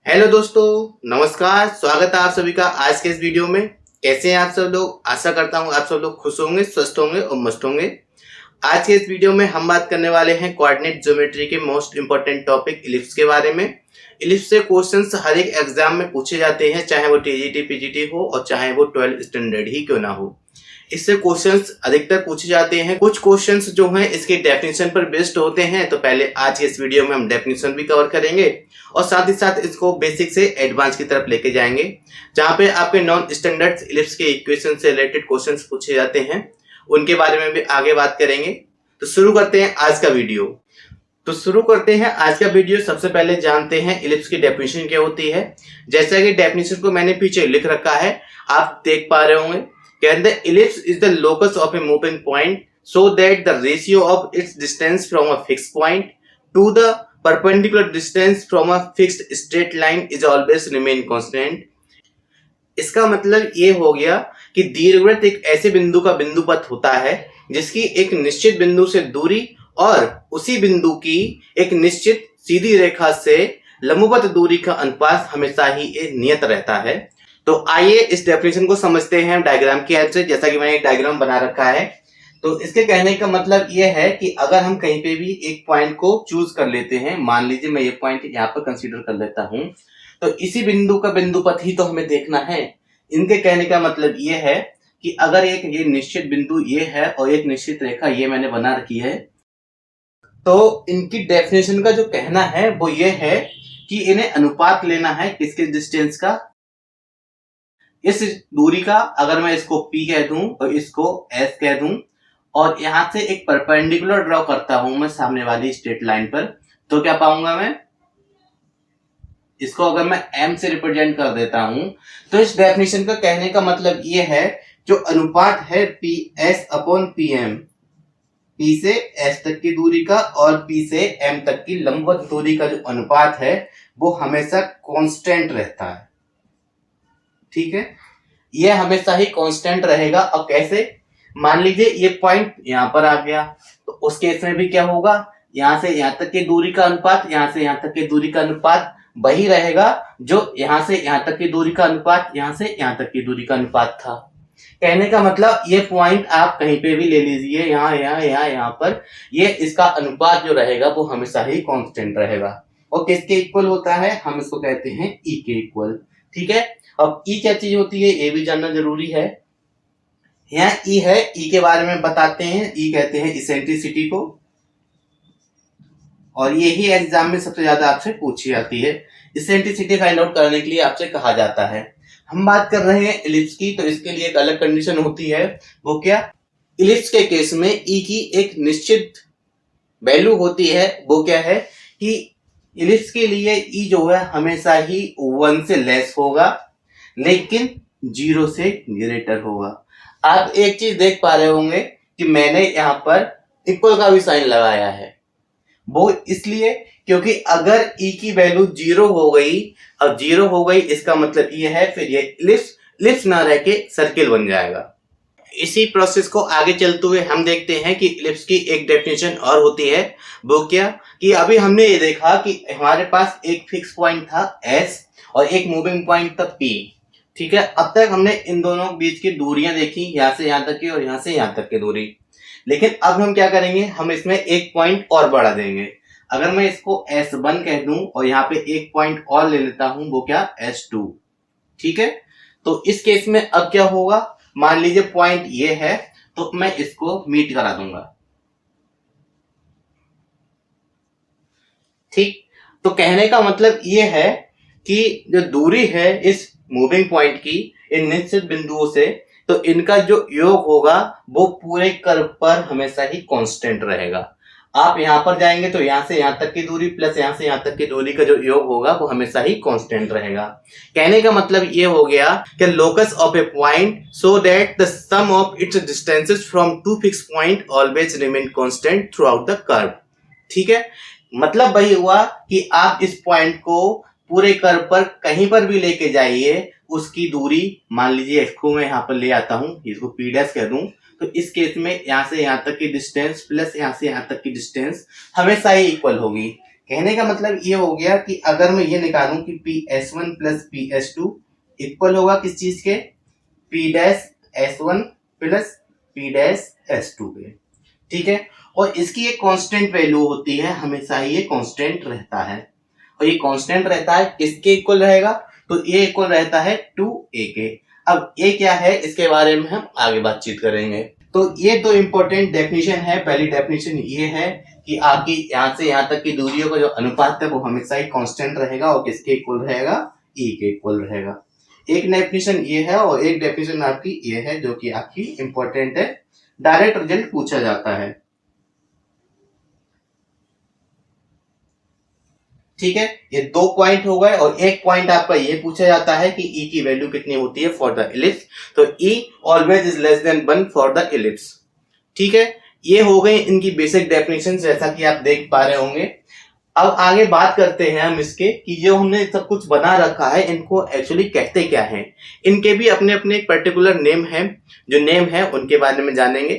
Hello दोस्तों, नमस्कार। स्वागत है आप सभी का आज के इस वीडियो में। कैसे हैं आप सब लोग? आशा करता हूं आप सब लोग खुश होंगे, स्वस्थ होंगे और मस्त होंगे। आज के इस वीडियो में हम बात करने वाले हैं कोऑर्डिनेट ज्योमेट्री के मोस्ट इंपॉर्टेंट टॉपिक इलिप्स के बारे में। इलिप्स से क्वेश्चंस हर एक एग्जाम में पूछे जाते हैं, चाहे वो टीजीटी पीजीटी हो और चाहे वो 12 स्टैंडर्ड ही क्यों ना हो। इससे क्वेश्चंस अधिकतर पूछे जाते हैं। कुछ क्वेश्चंस जो हैं इसके डेफिनेशन पर बेस्ड होते हैं, तो पहले आज के इस वीडियो में हम डेफिनेशन भी कवर करेंगे और साथ ही साथ इसको बेसिक से एडवांस की तरफ लेके जाएंगे, जहां पे आपके नॉन स्टैंडर्ड इलिप्स के इक्वेशन से रिलेटेड क्वेश्चंस पूछे जाते हैं, उनके बारे में भी आगे बात करेंगे। तो शुरू करते हैं आज का वीडियो। सबसे पहले जानते हैं इलिप्स की डेफिनेशन क्या होती है। जैसा कि डेफिनेशन को मैंने पीछे लिख रखा है, आप देख पा रहे होंगे। The ellipse is the locus of a moving point so that the ratio of its distance from a fixed point to the perpendicular distance from a fixed straight line is always remain constant। इसका मतलब ये हो गया कि दीर्घवृत्त एक ऐसे बिंदु का बिंदुपथ होता है जिसकी एक निश्चित बिंदु से दूरी और उसी बिंदु की एक निश्चित सीधी रेखा से लंबवत दूरी का अनुपात हमेशा ही नियत रहता है। तो आइए इस डेफिनेशन को समझते हैं डायग्राम की हेल्प से। जैसा कि मैंने एक डायग्राम बना रखा है, तो इसके कहने का मतलब यह है कि अगर हम कहीं पे भी एक पॉइंट को चूज कर लेते हैं, मान लीजिए मैं ये पॉइंट यहाँ पर कंसीडर कर लेता हूं, तो इसी बिंदु का बिंदुपथ ही तो हमें देखना है। इनके कहने का मतलब यह है कि अगर एक ये निश्चित बिंदु ये है और एक निश्चित रेखा ये मैंने बना रखी है, तो इनकी डेफिनेशन का जो कहना है वो ये है कि इन्हें अनुपात लेना है किसके डिस्टेंस का, इस दूरी का। अगर मैं इसको P कह दूं और इसको S कह दूं और यहां से एक परपेंडिकुलर ड्रॉ करता हूं मैं सामने वाली स्ट्रेट लाइन पर, तो क्या पाऊंगा मैं? इसको अगर मैं M से रिप्रेजेंट कर देता हूं, तो इस डेफिनेशन का कहने का मतलब ये है, जो अनुपात है PS अपॉन PM, P से S तक की दूरी का और P से M तक की लंबवत दूरी का जो अनुपात है वो हमेशा कांस्टेंट रहता है। ठीक है, ये हमेशा ही कांस्टेंट रहेगा। और कैसे? मान लीजिए ये पॉइंट यहां पर आ गया, तो उस केस में भी क्या होगा, यहां से यहां तक की दूरी का अनुपात, यहां से यहां तक की दूरी का अनुपात वही रहेगा जो यहां से यहां तक की दूरी का अनुपात, यहां से यहां तक की दूरी का अनुपात था। कहने का मतलब ये पॉइंट आप कहीं पे भी ले लीजिए, यहाँ पर, ये इसका अनुपात जो रहेगा वो हमेशा ही कांस्टेंट रहेगा। और किसके इक्वल होता है? हम इसको कहते हैं E के इक्वल। ठीक है, अब E क्या चीज होती है ये भी जानना जरूरी है। यहाँ E है, E के बारे में बताते हैं। E कहते हैं इसेंट्रिसिटी को, और यही एग्जाम में सबसे ज्यादा आपसे पूछी जाती है। इसेंट्रिसिटी फाइंड आउट करने के लिए आपसे कहा जाता है। हम बात कर रहे हैं इलिप्स की, तो इसके लिए एक अलग कंडीशन होती है। वो क्या? इलिप्स के केस में E की एक निश्चित वैल्यू होती है। वो क्या है कि इलिप्स के लिए E जो है हमेशा ही 1 से लेस होगा, लेकिन 0 से ग्रेटर होगा। आप एक चीज देख पा रहे होंगे कि मैंने यहाँ पर इक्वल का भी साइन लगाया है। वो इसलिए क्योंकि अगर E की वैल्यू 0 हो गई, अब 0 हो गई इसका मतलब ये है फिर ये इलिप्स ना रह के सर्किल बन जाएगा। इसी प्रोसेस को आगे चलते हुए हम देखते हैं कि इलिप्स की एक डेफिनेशन और होती है। वो क्या कि अभी हमने ये देखा कि हमारे पास एक फिक्स पॉइंट था S और एक मूविंग पॉइंट था P। ठीक है, अब तक हमने इन दोनों बीच की दूरियां देखी, यहां से यहां तक की और यहां से यहां तक की दूरी। लेकिन अब हम क्या करेंगे, हम इसमें एक पॉइंट और बढ़ा देंगे। अगर मैं इसको S1 कह दूं और यहाँ पे एक पॉइंट और ले लेता हूं, वो क्या? S2। ठीक है, तो इस केस में अब क्या होगा, मान लीजिए पॉइंट ये है, तो मैं इसको मीट करा दूंगा। ठीक, तो कहने का मतलब ये है कि जो दूरी है इस मूविंग पॉइंट की इन निश्चित बिंदुओं से, तो इनका जो योग होगा वो पूरे कर्व पर हमेशा ही कांस्टेंट रहेगा। आप यहां पर जाएंगे तो यहां से यहां तक की दूरी प्लस यहां से यहां तक की दूरी का जो योग होगा वो हमेशा ही कांस्टेंट रहेगा। कहने का मतलब ये हो गया कि locus of a point so that the sum of its distances from two fix point always remain constant throughout the curve. ठीक है, मतलब वही हुआ कि आप इस पॉइंट को पूरे कर्व पर कहीं पर भी लेके जाइए, उसकी दूरी, मान लीजिए इसको मैं यहाँ पर ले आता हूं, इसको P' कह दूं, तो इस केस में यहां से यहां तक की डिस्टेंस प्लस यहां से यहां तक की डिस्टेंस हमेशा ही इक्वल होगी। कहने का मतलब ये हो गया कि अगर मैं ये निकालूं कि PS1 प्लस PS2 इक्वल होगा किस चीज के, P'(S1) प्लस P'(S2) के, ठीक है। और इसकी एक कांस्टेंट वैल्यू होती है, हमेशा ये कांस्टेंट रहता है, और ये कांस्टेंट रहता है किसके इक्वल रहेगा, तो ये इक्वल रहता है 2a के। अब ये क्या है इसके बारे में हम आगे बातचीत करेंगे। तो ये दो इंपॉर्टेंट डेफिनेशन है। पहली डेफिनेशन ये है कि आपकी यहाँ से यहाँ तक की दूरियों का जो अनुपात है वो हमेशा ही कांस्टेंट रहेगा और किसके इक्वल रहेगा, e के इक्वल रहेगा। एक डेफिनेशन ये है और एक डेफिनेशन आपकी ये है जो कि आपकी इंपॉर्टेंट है, डायरेक्ट रिजल्ट पूछा जाता है, ठीक है। ये 2 पॉइंट हो गए और एक पॉइंट आपका ये पूछा जाता है कि E की वैल्यू कितनी होती है फॉर द इलिप्स, तो E always is less than 1 for the ellipse, ठीक है। ये हो गई इनकी बेसिक डेफिनेशन जैसा कि आप देख पा रहे होंगे। अब आगे बात करते हैं हम इसके कि जो हमने सब कुछ बना रखा है इनको एक्चुअली कहते क्या हैं। इनके भी अपने अपने एक पर्टिकुलर नेम है, जो नेम है उनके बारे में जानेंगे,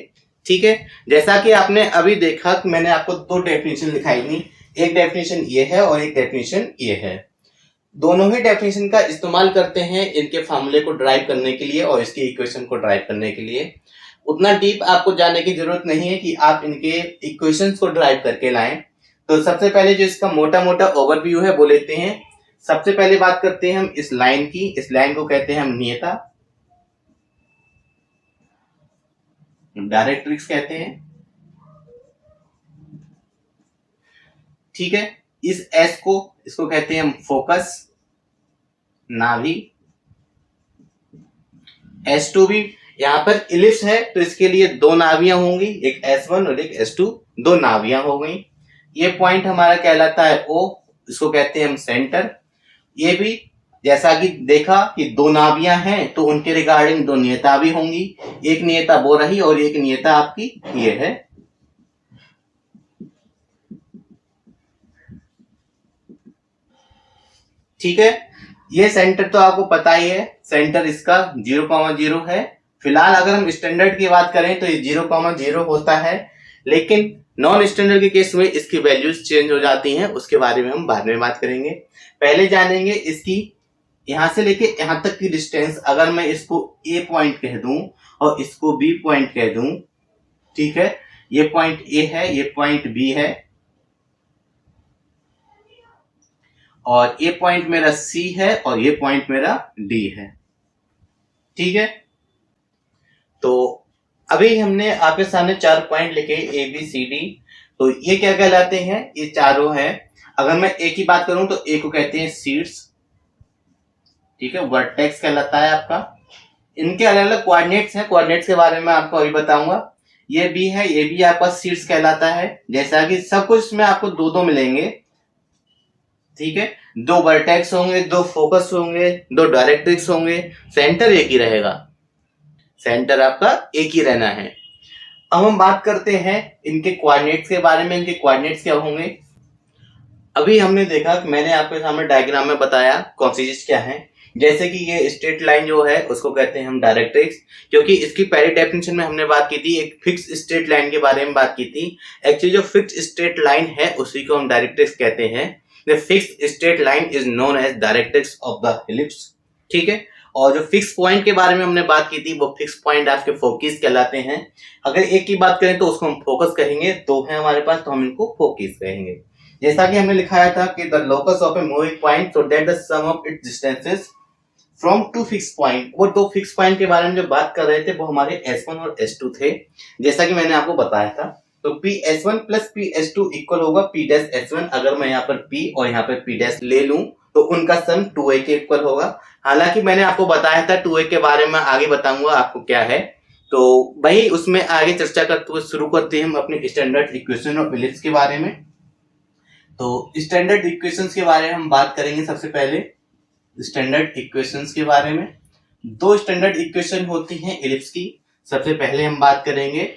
ठीक है। जैसा कि आपने अभी देखा कि मैंने आपको 2 डेफिनेशन दिखाई थी, एक डेफिनेशन ये है और एक डेफिनेशन ये है। दोनों ही डेफिनेशन का इस्तेमाल करते हैं इनके फार्मूले को ड्राइव करने के लिए और इसकी इक्वेशन को ड्राइव करने के लिए। उतना डीप आपको जाने की जरूरत नहीं है कि आप इनके इक्वेशंस को ड्राइव करके लाएं। तो सबसे पहले जो इसका मोटा मोटा ओवरव्यू है वो लेते हैं। सबसे पहले बात करते हैं हम इस लाइन की। इस लाइन को कहते हैं हम नियता, डायरेक्ट्रिक्स कहते हैं, ठीक है। इस एस को इसको कहते हैं हम फोकस, नाभि। S2 भी यहाँ पर इलिप्स है तो इसके लिए 2 नाभियां होंगी, एक S1 और एक S2, 2 नाभियां हो गई। ये पॉइंट हमारा कहलाता है O, इसको कहते हैं हम सेंटर। ये भी जैसा कि देखा कि 2 नाभियां हैं तो उनके रिगार्डिंग 2 नियता भी होंगी, एक नियता वो रही और एक नियता आपकी ये है, ठीक है। ये सेंटर तो आपको पता ही है, सेंटर इसका 0,0 है। फिलहाल अगर हम स्टैंडर्ड की बात करें तो ये 0,0 होता है, लेकिन नॉन स्टैंडर्ड के केस में इसकी वैल्यूज चेंज हो जाती हैं, उसके बारे में हम बाद में बात करेंगे। पहले जानेंगे इसकी यहां से लेके यहां तक की डिस्टेंस। अगर मैं इसको A पॉइंट कह दूं और इसको B पॉइंट कह दूं, ठीक है, ये पॉइंट A है, ये पॉइंट B है और ये पॉइंट मेरा C है और ये पॉइंट मेरा D है, ठीक है। तो अभी हमने आपके सामने 4 पॉइंट लिखे A B C D, तो ये क्या कहलाते हैं, ये चारों हैं। अगर मैं A की बात करूं तो A को कहते हैं शीर्ष, ठीक है, वर्टेक्स कहलाता है आपका। इनके अलग अलग कोऑर्डिनेट्स हैं, कोऑर्डिनेट्स के बारे में आपको अभी बताऊंगा। ये B है, ये भी आपका शीर्ष कहलाता है। जैसा कि सब कुछ में आपको 2-2 मिलेंगे, ठीक है। 2 वर्टेक्स होंगे, 2 फोकस होंगे, 2 डायरेक्ट्रिक्स होंगे, सेंटर एक ही रहेगा, सेंटर आपका एक ही रहना है। अब हम बात करते हैं इनके कोऑर्डिनेट्स के बारे में। इनके कोऑर्डिनेट्स क्या होंगे, अभी हमने देखा कि मैंने आपके सामने डायग्राम में बताया कौन सी चीज क्या है। जैसे कि ये स्ट्रेट लाइन जो है उसको कहते हैं हम डायरेक्ट्रिक्स, क्योंकि इसकी पहली डेफिनेशन में हमने बात की थी एक फिक्स स्ट्रेट लाइन के बारे में बात की थी। एक्चुअली जो फिक्स स्ट्रेट लाइन है उसी को हम डायरेक्ट्रिक्स कहते हैं। The fix straight line is known as directrix of the ellipse, ठीक है। और जो फिक्स पॉइंट के बारे में हमने बात की थी वो फिक्स पॉइंट आपके फोकस कहलाते हैं। अगर एक की बात करें तो उसको हम फोकस कहेंगे, 2 है हमारे पास तो हम इनको फोकस कहेंगे। जैसा कि हमने लिखाया था कि the locus of a moving point so that the sum of its distances from 2 fix point. वो 2 फिक्स पॉइंट के बारे में जो बात कर रहे थे वो हमारे S1 और S2 थे, जैसा कि मैंने आपको बताया था। तो PS1 प्लस PS2 इक्वल होगा P'(S1)। अगर मैं यहाँ पर P और यहाँ पर P' ले लूं तो उनका सम 2a के इक्वल होगा। हालांकि मैंने आपको बताया था 2a के बारे में आगे बताऊंगा आपको क्या है, तो वही उसमें आगे चर्चा करते हुए शुरू करते हैं हम अपने स्टैंडर्ड इक्वेशन ऑफ इलिप्स के बारे में। तो स्टैंडर्ड इक्वेशंस के बारे में हम बात करेंगे। सबसे पहले स्टैंडर्ड इक्वेशंस के बारे में 2 स्टैंडर्ड इक्वेशन होती हैं इलिप्स की। सबसे पहले हम बात करेंगे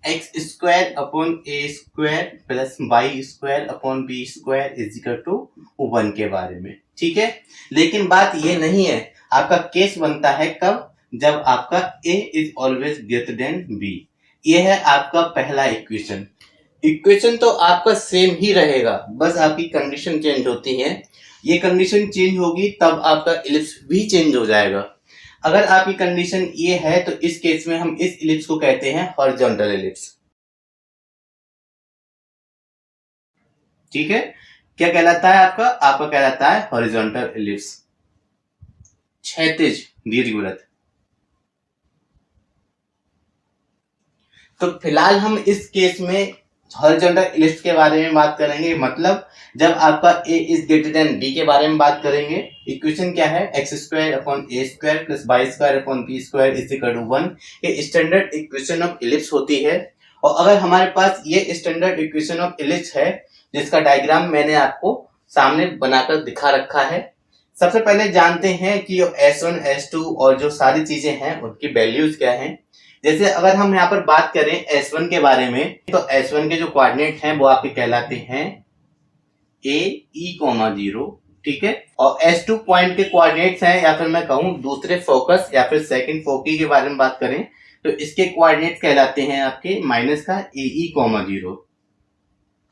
x² upon a² plus y² upon b² is equal to 1 के बारे में, ठीक है। लेकिन बात ये नहीं है, आपका केस बनता है कब, जब आपका a is always greater than b। ये है आपका पहला इक्वेशन। इक्वेशन तो आपका सेम ही रहेगा, बस आपकी कंडीशन चेंज होती है। ये कंडीशन चेंज होगी तब आपका इलिप्स भी चेंज हो जाएगा। अगर आपकी कंडीशन ये है तो इस केस में हम इस इलिप्स को कहते हैं हॉरिजॉन्टल इलिप्स। ठीक है, क्या कहलाता है आपका? आपका कहलाता है हॉरिजॉन्टल इलिप्स, क्षैतिज दीर्घवृत्त। तो फिलहाल हम इस केस में हॉरिजॉन्टल इलिप्स के बारे में बात करेंगे, मतलब जब आपका a is greater than b के बारे में बात करेंगे। इक्वेशन क्या है? x square upon a square plus y square upon b square is equal to 1। ये स्टैंडर्ड इक्वेशन ऑफ इलिप्स होती है। और अगर हमारे पास ये स्टैंडर्ड इक्वेशन ऑफ इलिप्स है जिसका डायग्राम मैंने आपको सामने बनाकर दिखा रखा है, सबसे पहले जानते हैं कि S1 S2 और जो सारी चीजें हैं उनकी वैल्यूज क्या हैं। जैसे अगर हम यहाँ पर बात करें S1 के बारे में, तो S1 के जो कोऑर्डिनेट हैं वो आपके कहलाते हैं a e, 0, ठीक है। और S2 पॉइंट के कोऑर्डिनेट्स हैं, या फिर मैं कहूं दूसरे फोकस या फिर सेकंड फोकी के बारे में बात करें तो इसके कोऑर्डिनेट्स कहलाते हैं आपके माइनस का a e, 0,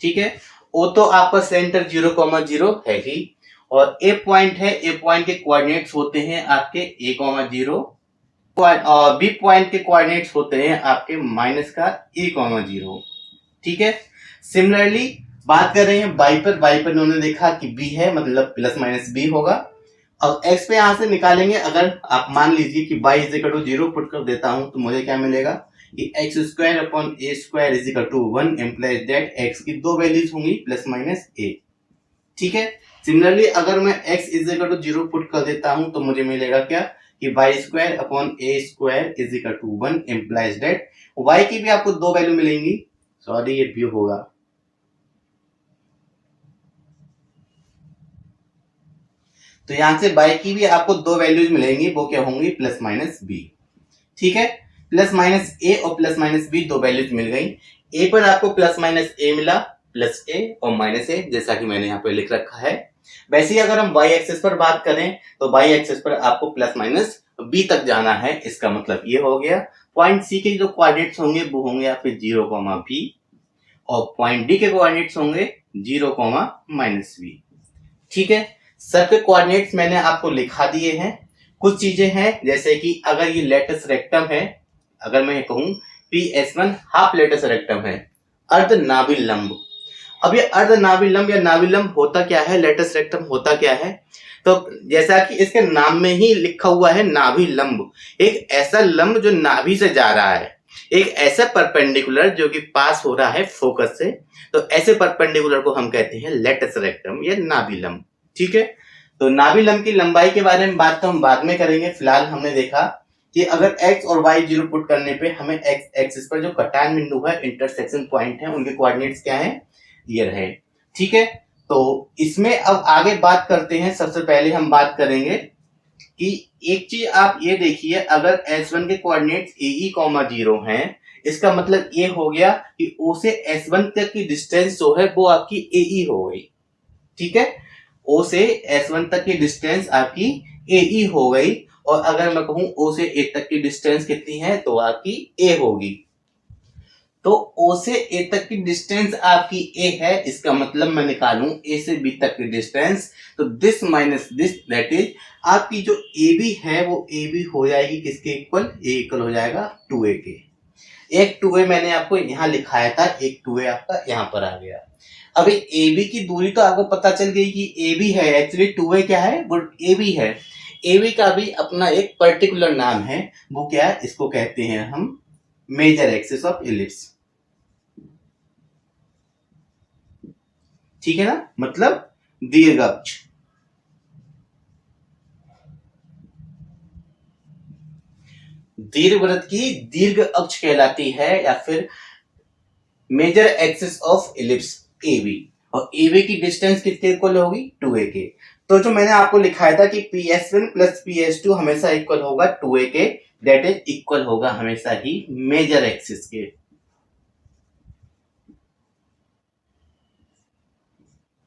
ठीक है। ओ तो आपका सेंटर 0, 0 है ही, और ए पॉइंट है, ए पॉइंट के कोऑर्डिनेट्स होते हैं आपके a, 0, और बी पॉइंट के कोऑर्डिनेट्स होते हैं आपके माइनस का a, 0, ठीक है। सिमिलरली बात कर रहे हैं y पर उन्होंने देखा कि b है, मतलब प्लस माइनस b होगा। अब x पे यहां से निकालेंगे। अगर आप मान लीजिए कि y is equal to 0 put कर देता हूं तो मुझे क्या मिलेगा कि x square upon a square is equal to 1 implies that x की दो वैल्यूज होंगी प्लस माइनस a, ठीक है। सिमिलरली अगर मैं x is equal to 0 put कर देता हूं तो मुझे मिलेगा क्या कि y square upon a square is equal to 1 implies that y की भी आपको दो वैल्यू मिलेंगी, सॉरी ये भी होगा, तो यहां से y की भी आपको दो वैल्यूज मिलेंगी, वो क्या होंगी प्लस माइनस b, ठीक है। प्लस माइनस a और प्लस माइनस b दो वैल्यूज मिल गई। a पर आपको प्लस माइनस a मिला, प्लस a और माइनस a, जैसा कि मैंने यहाँ पे लिख रखा है। वैसे ही अगर हम y एक्सिस पर बात करें तो y एक्सिस पर आपको प्लस माइनस b तक जाना है। इसका मतलब ये हो गया पॉइंट c के जो कोऑर्डिनेट्स होंगे वो होंगे आपके 0, b, और पॉइंट d के कोऑर्डिनेट्स होंगे 0, माइनस b, ठीक है। सबके कोऑर्डिनेट्स मैंने आपको लिखा दिए हैं। कुछ चीजें हैं जैसे कि अगर ये लेटस रेक्टम है, अगर मैं कहूं PS1 हाफ लेटस रेक्टम है, अर्धनाभिलंब। अब ये अर्धनाभिलंब या नाभिलंब होता क्या है, लेटस रेक्टम होता क्या है? तो जैसा कि इसके नाम में ही लिखा हुआ है नाभिलंब, एक ऐसा लंब जो नाभि से जा रहा है, एक ऐसा परपेंडिकुलर जो कि पास हो रहा है फोकस से, तो ऐसे परपेंडिकुलर को हम कहते हैं लेटस रेक्टम या नाभिलंब, ठीक है। तो नाभिलंब की लंबाई के बारे में बात तो हम बाद में करेंगे। फिलहाल हमने देखा कि अगर x और y 0 पुट करने पे हमें x एक्सिस पर जो कटान बिंदु है, इंटरसेक्शन पॉइंट है, उनके कोऑर्डिनेट्स क्या हैं, ये रहे, ठीक है। तो इसमें अब आगे बात करते हैं। सबसे पहले हम बात करेंगे कि एक चीज आप ये देखिए, अगर S1 के कोऑर्डिनेट्स a e, 0 हैं, इसका मतलब ये हो गया कि O से S1 तक की डिस्टेंस जो है वो आपकी AE हो गई, ठीक है। O से S1 तक की डिस्टेंस आपकी AE हो गई, और अगर मैं कहूं O से A तक की डिस्टेंस कितनी है तो आपकी A होगी। तो O से A तक की डिस्टेंस आपकी A है, इसका मतलब मैं निकालूं A से B तक की डिस्टेंस, तो this minus this, that is आपकी जो AB है वो AB हो जाएगी किसके इक्वल, A इक्वल हो जाएगा 2A के। एक 2A मैंने आपको यहाँ लिखाया था, एक 2A आपका यहाँ पर आ गया। अभी AB की दूरी तो आपको पता चल गई कि AB है, एक्चुअली 2A क्या है, वो AB है। AB का भी अपना एक पर्टिकुलर नाम है, वो क्या है, इसको कहते हैं हम मेजर एक्सिस ऑफ इलिप्स, ठीक है ना, मतलब दीर्घ अक्ष। दीर्घवृत्त की दीर्घ अक्ष कहलाती है, या फिर major axis of ellipse AB, और AB की डिस्टेंस कितने इक्वल होगी, 2A के। तो जो मैंने आपको लिखाया था कि PS1 प्लस PS2 हमेशा इक्वल होगा 2A के, दैट इज इक्वल होगा हमेशा ही मेजर एक्सिस के,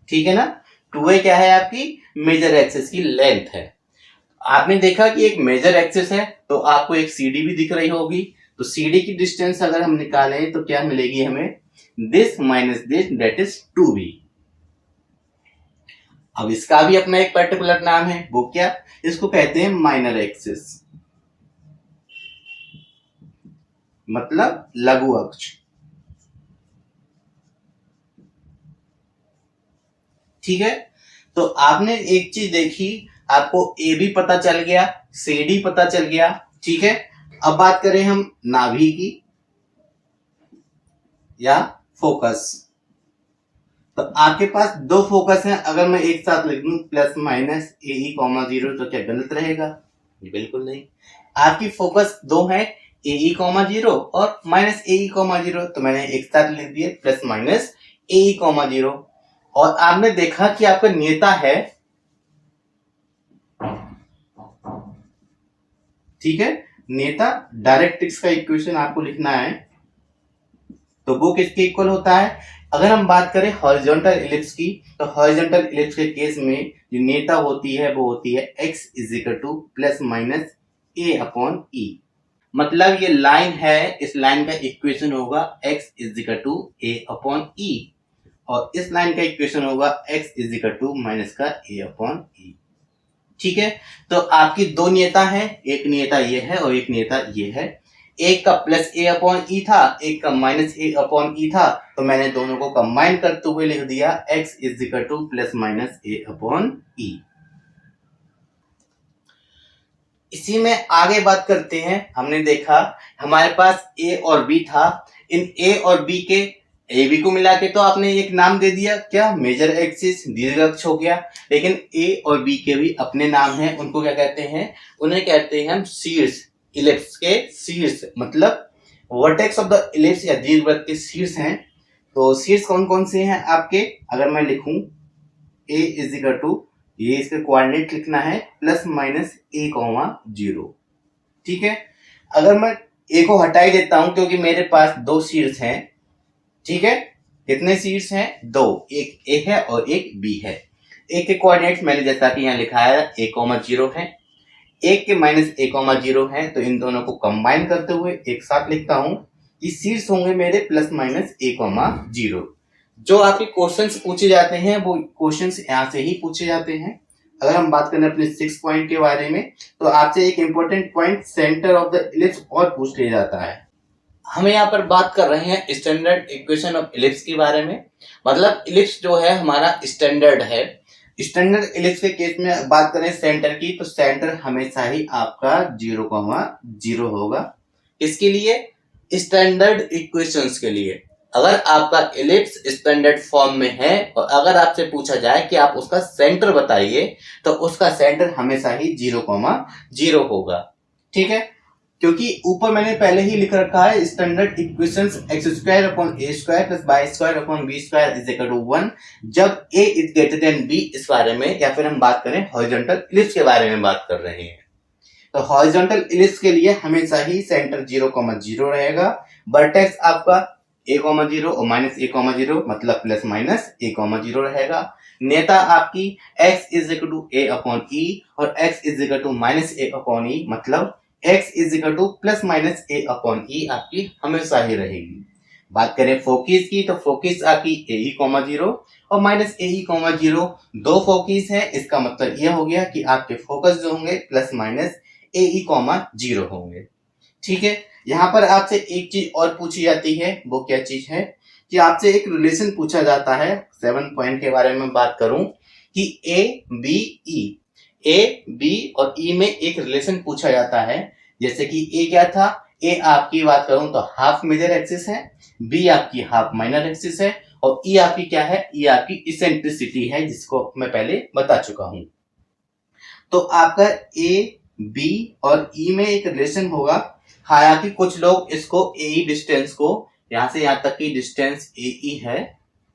ठीक है ना। 2A क्या है, आपकी मेजर एक्सिस की लेंथ है। आपने देखा कि एक मेजर एक्सिस है तो आपको एक CD भी दिख रही होगी, तो CD की डिस्टेंस अगर हम निकालें तो क्या मिलेगी हमें this minus this that is 2b। अब इसका भी अपना एक पर्टिकुलर नाम है, वो क्या, इसको कहते हैं माइनर एक्सिस, मतलब लघु अक्ष। ठीक है, तो आपने एक चीज देखी, आपको ए भी पता चल गया, सी डी पता चल गया। ठीक है, अब बात करें हम नाभि की या फोकस। तो आपके पास दो फोकस हैं, अगर मैं एक साथ लिख दूं प्लस माइनस ए ई कॉमा 0 तो क्या गलत रहेगा? बिल्कुल नहीं। आपकी फोकस दो है, ए ई कॉमा 0 और माइनस ए ई कॉमा 0, तो मैंने एक साथ लिख दिए प्लस माइनस ए ई कॉमा 0। और आपने देखा कि आपका नेता है, ठीक है, नेता डायरेक्ट्रिक्स का इक्वेशन आपको लिखना है, तो वो किसके इक्वल होता है? अगर हम बात करें हॉरिजॉन्टल इलिप्स की, तो हॉरिजॉन्टल इलिप्स के केस में जो नेता होती है वो होती है x is equal to plus minus a upon e. मतलब ये लाइन है, इस लाइन का इक्वेशन होगा x is equal to a upon e, और इस लाइन का इक्वेशन होगा x is equal to minus का ए अपॉन ई। ठीक है, तो आपकी दो नियता है, एक नियता ये है और एक नियता ये है। एक का प्लस ए अपॉन ई था, एक का माइनस ए अपॉन ई था, तो मैंने दोनों को कंबाइन करते हुए लिख दिया x is equal to plus minus a upon e. इसी में आगे बात करते हैं। हमने देखा हमारे पास ए और बी था, इन ए और बी के ए बी को मिला के तो आपने एक नाम दे दिया, क्या, मेजर एक्सिस, दीर्घ अक्ष हो गया। लेकिन ए और बी के भी अपने नाम हैं, उनको क्या कहते हैं? उन्हें कहते हैं हम शीर्ष, इलिप्स के शीर्ष, मतलब वर्टेक्स ऑफ द इलिप्स या दीर्घवृत्त के शीर्ष हैं। तो शीर्ष कौन कौन से हैं आपके? अगर मैं लिखूं ए इज इक्वल टू, ये इसके कोऑर्डिनेट लिखना है प्लस माइनस ए कॉमा 0। ठीक है, अगर मैं ए को हटा ही देता हूं क्योंकि मेरे पास दो शीर्ष हैं। ठीक है, कितने शीर्ष हैं? दो, एक ए है और एक बी है। ए के कोऑर्डिनेट्स मैंने जैसा कि यहाँ लिखा है ए कॉमा 0 है, एक के माइनस ए कॉमा 0 है, तो इन दोनों को कंबाइन करते हुए एक साथ लिखता हूं कि शीर्ष होंगे मेरे प्लस माइनस ए कॉमा 0। जो आपके क्वेश्चंस पूछे जाते हैं वो क्वेश्चंस यहाँ से ही पूछे जाते हैं। अगर हम बात करें अपने 6 पॉइंट के बारे में, तो आपसे एक important point centre of the ellipse और पूछ लिया जाता है। हम यहाँ पर बात कर रहे हैं स्टैंडर्ड इक्वेशन ऑफ इलिप्स के बारे में, मतलब इलिप्स जो है हमारा स्टैंडर्ड है। स्टैंडर्ड इलिप्स के केस में बात करें सेंटर की, तो सेंटर हमेशा ही आपका 0,0 होगा। इसके लिए स्टैंडर्ड इक्वेशंस के लिए अगर आपका इलिप्स स्टैंडर्ड फॉर्म में है और अगर आपसे पूछा जाए कि आप उसका सेंटर बताइए, तो उसका सेंटर हमेशा ही 0,0 होगा। ठीक है, क्योंकि ऊपर मैंने पहले ही लिख रखा है standard equations x² upon a² plus y² upon b² is equal to 1 जब a is greater than b। इस बारे में, या फिर हम बात करें हॉरिजॉन्टल इलिप्स के बारे में बात कर रहे हैं, तो हॉरिजॉन्टल इलिप्स के लिए हमेशा ही सेंटर 0,0 रहेगा। वर्टेक्स आपका a,0 और माइनस a,0 मतलब प्लस माइनस a,0 रहेगा। नेता आपकी x is equal to a upon e और x is equal to minus a upon e, मतलब x is equal to plus minus a upon e आपकी हमेशा ही रहेगी। बात करें फोकिस की, तो फोकिस आपकी AE,0 और माइनस AE,0 दो फोकिस है, इसका मतलब यह हो गया कि आपके फोकस जो होंगे प्लस माइनस AE,0 होंगे। ठीक है, यहाँ पर आपसे एक चीज और पूछी जाती है, वो क्या चीज है कि आपसे एक रिलेशन पूछा जाता है। 7 पॉइंट के बारे में बात करूं कि ए बी और ई में एक रिलेशन पूछा जाता है। जैसे कि ए क्या था, ए आपकी बात करूं तो हाफ मेजर एक्सिस है, बी आपकी हाफ माइनर एक्सिस है, और ई आपकी क्या है, ई आपकी इसेंट्रिसिटी है, जिसको मैं पहले बता चुका हूं। तो आपका ए बी और ई में एक रिलेशन होगा। हालांकि कुछ लोग इसको ए डिस्टेंस को, यहां से यहां तक की डिस्टेंस ए है,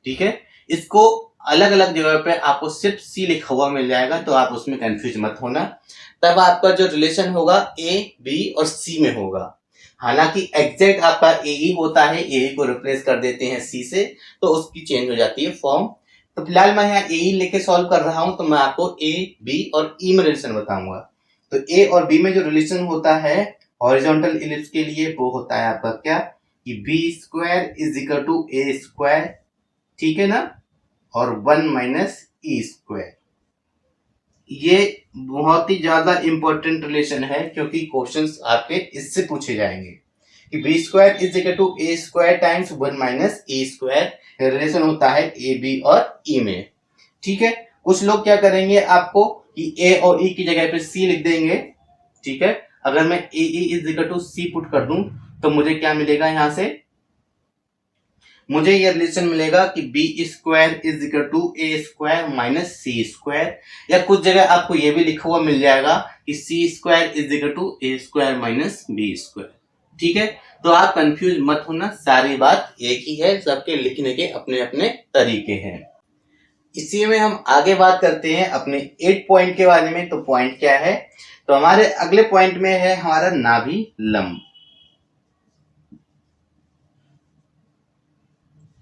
ठीक है, इसको अलग अलग जगह पे आपको सिर्फ सी लिखा हुआ मिल जाएगा, तो आप उसमें कंफ्यूज मत होना। तब आपका जो रिलेशन होगा ए बी और सी में होगा। हालांकि एग्जैक्ट आपका ए ही होता है, ए को रिप्लेस कर देते हैं सी से, तो उसकी चेंज हो जाती है फॉर्म। तो फिलहाल मैं यहाँ ए ही लेके सॉल्व कर रहा हूं, तो मैं आपको ए बी और ई में रिलेशन बताऊंगा। तो ए और बी में जो रिलेशन होता है हॉरिजॉन्टल इलिप्स के लिए, वो होता है आपका क्या, कि b square is equal to a square, ठीक है ना, और 1 माइनस ई स्क्वायर। ये बहुत ही ज्यादा इंपॉर्टेंट रिलेशन है क्योंकि क्वेश्चंस आपके इससे पूछे जाएंगे कि b square is equal to a square times 1 minus e square. Relation होता है ए बी और ई में, ठीक है। कुछ लोग क्या करेंगे आपको कि ए और ई की जगह पे सी लिख देंगे, ठीक है। अगर मैं a e is equal to c put कर दूं तो मुझे क्या मिलेगा, यहां से मुझे यह रिलेशन मिलेगा कि b square is equal to a square minus c square, या कुछ जगह आपको यह भी लिखा हुआ मिल जाएगा कि c square is equal to a square minus b square, ठीक है। तो आप कंफ्यूज मत होना, सारी बात एक ही है, सबके लिखने के अपने अपने तरीके हैं। इसी में हम आगे बात करते हैं अपने 8 पॉइंट के बारे में। तो पॉइंट क्या है, तो हमारे अगले पॉइंट में है हमारा नाभि लंब,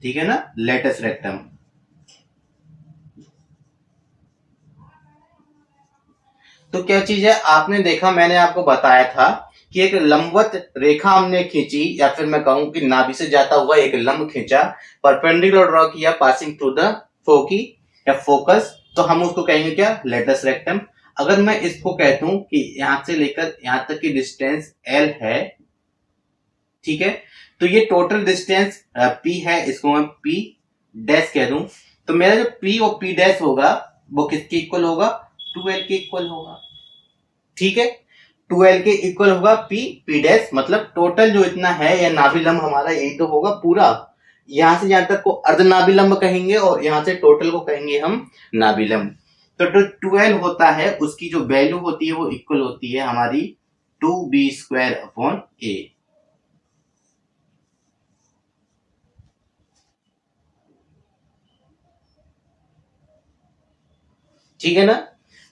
ठीक है ना, लेटस रेक्टम। तो क्या चीज है, आपने देखा, मैंने आपको बताया था कि एक लंबवत रेखा हमने खींची, या फिर मैं कहूं कि नाभि से जाता हुआ एक लंब खींचा, परपेंडिकुलर ड्रॉ किया पासिंग थ्रू द फोकी या फोकस, तो हम उसको कहेंगे क्या, लेटस रेक्टम। अगर मैं इसको कहता हूं कि यहां से लेकर यहां तक की डिस्टेंस L है, ठीक है, तो ये टोटल डिस्टेंस P है, इसको मैं P डैश कह दूं, तो मेरा जो P और P डैश होगा वो किसके इक्वल होगा, 2L के इक्वल होगा, ठीक है। 2L के इक्वल होगा P डैश, मतलब टोटल जो इतना है या नाभि लंब हमारा यही तो होगा पूरा। यहां से यहां तक को अर्धनाभि लंब कहेंगे और यहां से टोटल को कहेंगे हम नाभि लंब। तो जो 12 होता है उसकी जो वैल्यू होती है वो इक्वल होती है हमारी 2b स्क्वायर अपॉन a, ठीक है ना,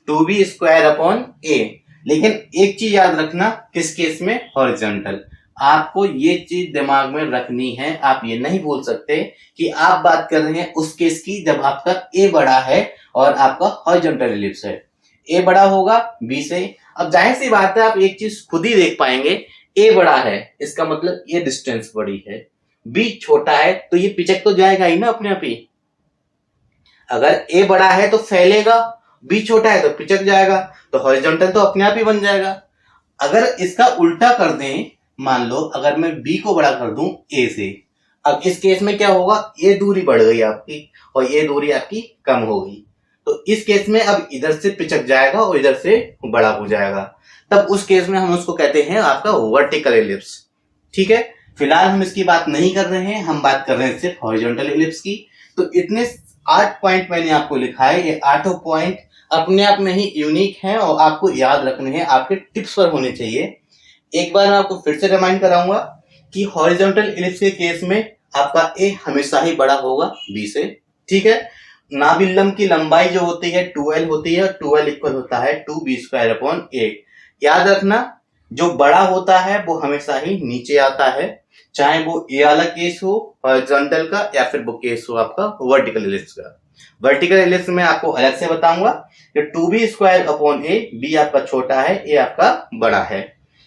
2b स्क्वायर अपॉन a। लेकिन एक चीज याद रखना, किस केस में, हॉरिजॉन्टल। आपको ये चीज दिमाग में रखनी है, आप ये नहीं बोल सकते कि आप बात कर रहे हैं उस केस की जब आपका a बड़ा है और आपका हॉरिजॉन्टल एलिप्स है। a बड़ा होगा b से, अब जाहिर सी बात है आप एक चीज खुद ही देख पाएंगे, a बड़ा है इसका मतलब ये डिस्टेंस बड़ी है, b छोटा है तो ये पिचक तो जाएगा ही ना अपने आप ही। अगर a बड़ा है तो फैलेगा, b छोटा है तो पिचक जाएगा, तो हॉरिजॉन्टल तो अपने आप ही बन जाएगा। अगर इसका उल्टा कर दें, मान लो अगर मैं b को बड़ा कर दूं a से, अब इस केस में क्या होगा, ये दूरी बढ़ गई आपकी और ये दूरी आपकी कम हो गई, तो इस केस में अब इधर से पिचक जाएगा और इधर से बड़ा हो जाएगा, तब उस केस में हम उसको कहते हैं आपका वर्टिकल एलिप्स, ठीक है। फिलहाल हम इसकी बात नहीं कर रहे हैं, हम बात कर रहे हैं सिर्फ हॉरिजॉन्टल एलिप्स की। तो इतने 8 पॉइंट मैंने आपको लिखा है, ये 8 पॉइंट अपने आप में ही यूनिक हैं और आपको याद रखने हैं, आपके टिप्स पर होने चाहिए। एक बार मैं आपको फिर से रिमाइंड कराऊंगा कि हॉरिजॉन्टल एलिप्स के केस में आपका a हमेशा ही बड़ा होगा b से, ठीक है। नाभि लंब की लंबाई जो होती है 2L होती है, 2L इक्वल होता है 2b स्क्वायर अपॉन a। याद रखना, जो बड़ा होता है वो हमेशा ही नीचे आता है, चाहे वो ए वाला केस हो हॉरिजॉन्टल का या फिर वो केस हो आपका वर्टिकल एलिप्स का। वर्टिकल एलिप्स में आपको अलग से बताऊंगा कि 2b square upon a, b आपका छोटा है, a आपका बड़ा है।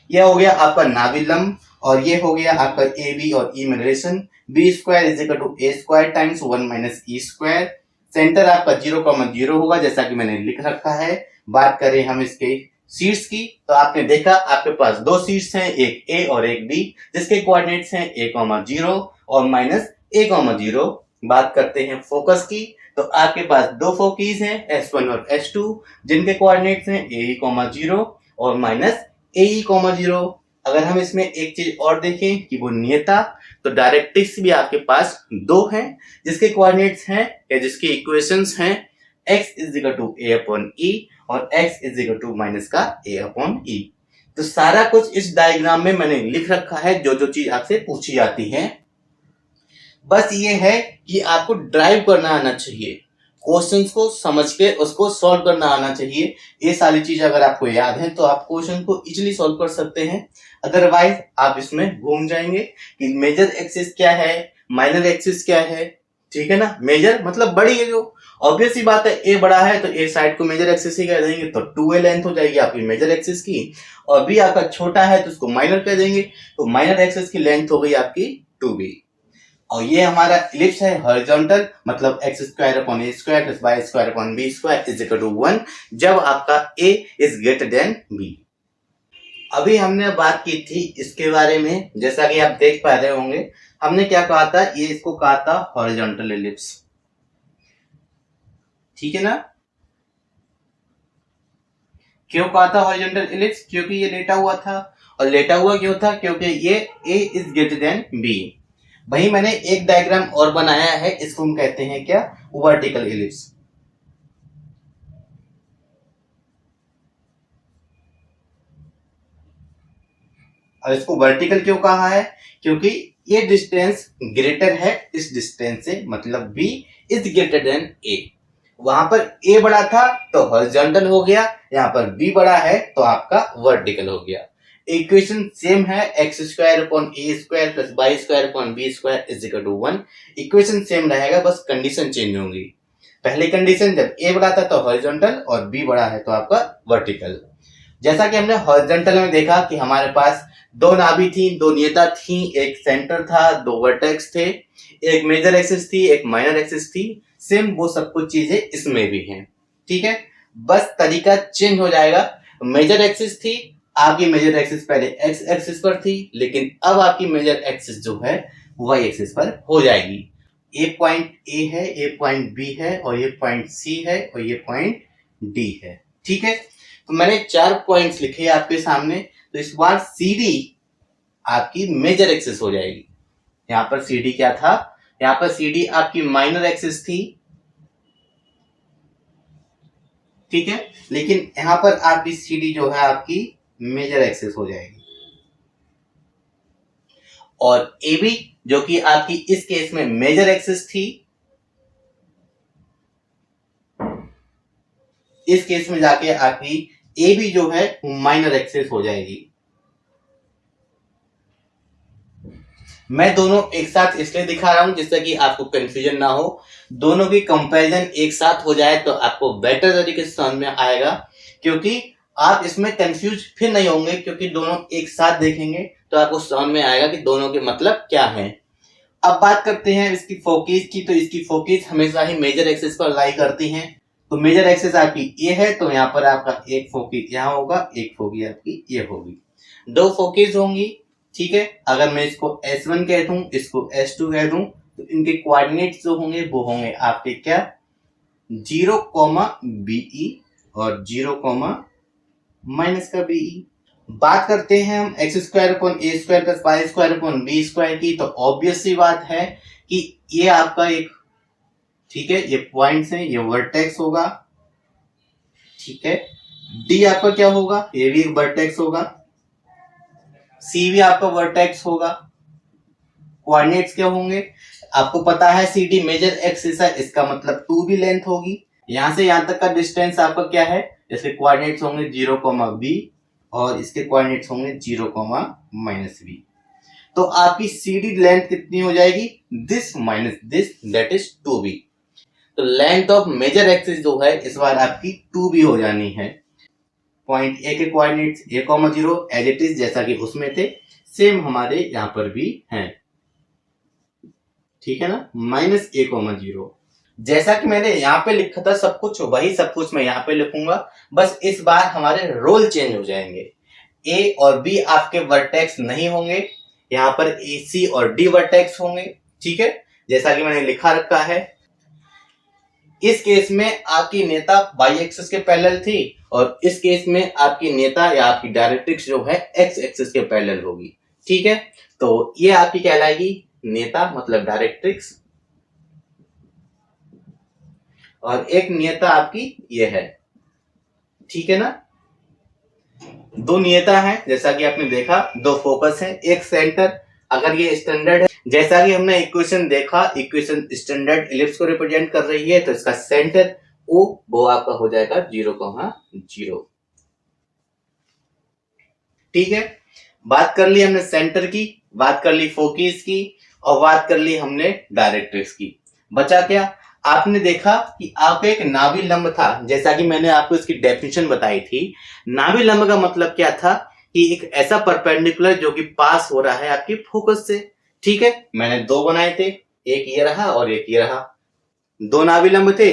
यह हो गया आपका नाभि लंब और ये हो गया आपका ए बी और ई में relation, b square is equal to a square times 1 minus e square. Centre आपका 0,0 होगा जैसा कि मैंने लिख रखा है। बात करें हम इसके सीट्स की, तो आपने देखा आपके पास 2 सीट्स हैं, एक ए और एक बी, जिसके कोऑर्डिनेट्स हैं a,0 और माइनस a,0। बात करते हैं फोकस की, तो आपके पास 2 फोकीज हैं S1 और S2, जिनके कोऑर्डिनेट्स हैं a,0 और माइनस a,0। अगर हम इसमें एक चीज और देखें कि वो नियता, तो डायरेक्ट्रिक्स भी आपके पास 2 हैं, जिसके कोऑर्डिनेट्स हैं या जिसकी इक्वेशंस हैं x is equal to a upon e और x is equal to minus का a अपॉन e। तो सारा कुछ इस डायग्राम में मैंने लिख रखा है, जो जो चीज आपसे पूछी जाती है। बस ये है कि आपको ड्राइव करना आना चाहिए, क्वेश्चंस को समझ के उसको सॉल्व करना आना चाहिए। ये सारी चीज अगर आपको याद है तो आप क्वेश्चन को इजीली सॉल्व कर सकते हैं, अदरवाइज आप इसमें घूम जाएंगे कि मेजर एक्सिस क्या है, माइनर एक्सिस क्या है, ठीक है ना। मेजर मतलब बड़ी है, जो ऑब्वियस सी बात है, ए बड़ा है तो ए साइड को मेजर एक्सिस ही कह देंगे, तो 2a लेंथ हो जाएगी आपकी मेजर एक्सिस की, और बी आपका छोटा है तो उसको माइनर कह देंगे, तो माइनर एक्सिस की लेंथ हो गई आपकी 2b। और ये हमारा इलिप्स है हॉरिजॉन्टल, मतलब x square upon a square plus y square upon b square is equal to 1 जब आपका a is greater than b। अभी हमने बात की थी इसके बारे में, जैसा कि आप देख पा रहे होंगे हमने क्या कहा था, ये इसको कहा था हॉरिजॉन्टल इलिप्स, ठीक है ना। क्यों कहा था हॉरिजॉन्टल इलिप्स? क्योंकि ये लेटा हुआ था, और लेटा हुआ क्यों था? क्योंकि ये a is greater than b। वही मैंने एक डायग्राम और बनाया है, इसको हम कहते हैं क्या, वर्टिकल इलिप्स। और इसको वर्टिकल क्यों कहा है? क्योंकि ये डिस्टेंस ग्रेटर है इस डिस्टेंस से, मतलब b is greater then a। वहां पर a बड़ा था तो हॉरिजॉन्टल हो गया, यहाँ पर b बड़ा है तो आपका वर्टिकल हो गया। इक्वेशन सेम है, x square upon a square plus y square upon b square is equal to 1। Equation same रहेगा, बस कंडीशन चेंज होंगी। पहली कंडीशन जब a बड़ा था तो हॉरिजॉन्टल, और b बड़ा है तो आपका वर्टिकल। जैसा कि हमने हॉरिजॉन्टल में देखा कि हमारे पास दो नाभि थी, दो नियता थी, एक सेंटर था, दो वर्टेक्स थे, एक मेजर एक्सिस थी, एक माइनर एक्सिस थी। सेम वो सब कुछ चीजें इसमें भी हैं, ठीक है। बस तरीका चेंज हो जाएगा। मेजर एक्सिस थी, आपकी मेजर एक्सिस पहले एक्स एक्सिस पर थी, लेकिन अब आपकी मेजर एक्सिस जो है वाई एक्सिस पर हो जाएगी। ये पॉइंट ए है, ये पॉइंट बी है, और ये पॉइंट सी है, और ये पॉइंट डी है, ठीक है। तो मैंने 4 पॉइंट्स लिखे आपके सामने। तो इस बार सी डी आपकी मेजर एक्सिस हो जाएगी। यहां पर सी डी क्या था? यहां पर सी डी आपकी माइनर एक्सिस थी, ठीक है, लेकिन यहां पर आपकी सी डी जो है आपकी मेजर एक्सिस हो जाएगी। और ए बी जो कि आपकी इस केस में मेजर एक्सिस थी, इस केस में जाके आपकी ए बी जो है माइनर एक्सिस हो जाएगी। मैं दोनों एक साथ इसलिए दिखा रहा हूं जिससे कि आपको कंफ्यूजन ना हो, दोनों की कंपैरिजन एक साथ हो जाए तो आपको बेटर तरीके से समझ में आएगा, क्योंकि आप इसमें कंफ्यूज फिर नहीं होंगे, क्योंकि दोनों एक साथ देखेंगे तो आपको समझ में आएगा कि दोनों के मतलब क्या है। अब बात करते हैं इसकी फोकस की। तो इसकी फोकस हमेशा ही मेजर एक्सिस पर लाई करती हैं। तो मेजर एक्सिस आपकी ये है, तो यहाँ पर आपका एक फोकस यहाँ होगा, एक फोकस आपकी ये होगी, दो फोकस होंगी, ठीक है। अगर मैं इसको S1 कह दूं, इसको S2 कह दूं, तो इनके कोऑर्डिनेट्स जो होंगे वो होंगे आपके क्या, 0, BE और 0, माइनस का BE। बात करते हैं हम x square upon a square plus y square upon b square की। तो ऑब्वियस सी बात है कि ये आपका एक, ठीक है, ये पॉइंट्स हैं, ये वर्टेक्स होगा, ठीक है। डी आपका क्या होगा? ये भी एक वर्टेक्स होगा, सी भी आपका वर्टेक्स होगा। कोऑर्डिनेट्स क्या होंगे? आपको पता है सी डी मेजर एक्सिस है, इसका मतलब 2b लेंथ होगी। यहां से यहां तक का डिस्टेंस आपका क्या है? इसके कोऑर्डिनेट्स होंगे 0, b और इसके कोऑर्डिनेट्स होंगे 0, -b। तो आपकी सी डी लेंथ कितनी हो जाएगी? This minus this, that is 2b। तो लेंथ ऑफ मेजर एक्सिस जो है इस बार आपकी 2b हो जानी है। पॉइंट ए के coordinates a, 0 as it is जैसा कि उसमें थे, सेम हमारे यहां पर भी हैं, ठीक है ना, -a, 0। जैसा कि मैंने यहाँ पे लिखा था सब कुछ, वही सब कुछ मैं यहाँ पे लिखूंगा, बस इस बार हमारे रोल चेंज हो जाएंगे। ए और बी आपके वर्टेक्स नहीं होंगे, यहाँ पर ए सी और डी वर्टेक्स होंगे, ठीक है, जैसा कि मैंने लिखा रखा है। इस केस में आपकी नेता वाई एक्सिस के पैरेलल थी, और इस केस में आपकी नेता या आपकी डायरेक्ट्रिक्स जो है एक्स एक्सिस के पैरेलल होगी, ठीक है। तो ये आपकी कहलाएगी नेता, मतलब डायरेक्ट्रिक्स, और एक नियता आपकी ये है, ठीक है ना। दो नियता है, जैसा कि आपने देखा, दो फोकस है, एक सेंटर। अगर ये स्टैंडर्ड है, जैसा कि हमने इक्वेशन देखा, इक्वेशन स्टैंडर्ड इलिप्स को रिप्रेजेंट कर रही है, तो इसका सेंटर O वो आपका हो जाएगा 0, 0, ठीक है। बात कर ली हमने सेंटर की, बात कर ली फोकस की, और बात कर ली हमने डायरेक्ट्रिक्स की। बचा क्या? आपने देखा कि आपका एक नाभि लंब था, जैसा कि मैंने आपको इसकी डेफिनेशन बताई थी। नाभि लंब का मतलब क्या था कि एक ऐसा परपेंडिकुलर जो कि पास हो रहा है आपकी फोकस से, ठीक है, मैंने दो बनाए थे, एक ये रहा और एक ये रहा, दो नाभिलंब थे।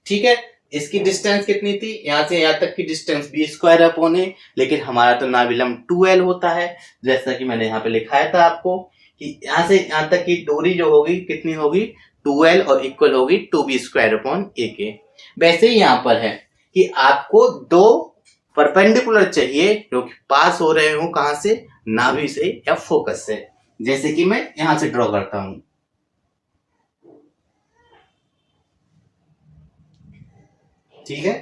ठीक है, इसकी डिस्टेंस कितनी थी, यहां से यहां तक की डिस्टेंस बी स्क्वायर अपॉन ए, लेकिन हमारा तो नाभिलंब 2l होता है, जैसा कि मैंने यहाँ पे लिखाया था आपको कि यहां से यहां तक की दूरी जो होगी कितनी होगी 2l और इक्वल होगी 2b स्क्वायर अपॉन ए के। वैसे ही यहां पर है कि आपको दो परपेंडिकुलर चाहिए जो कि पास हो रहे हो कहां से, नाभि से या फोकस से, जैसे कि मैं यहां से ड्रॉ करता हूं। ठीक है,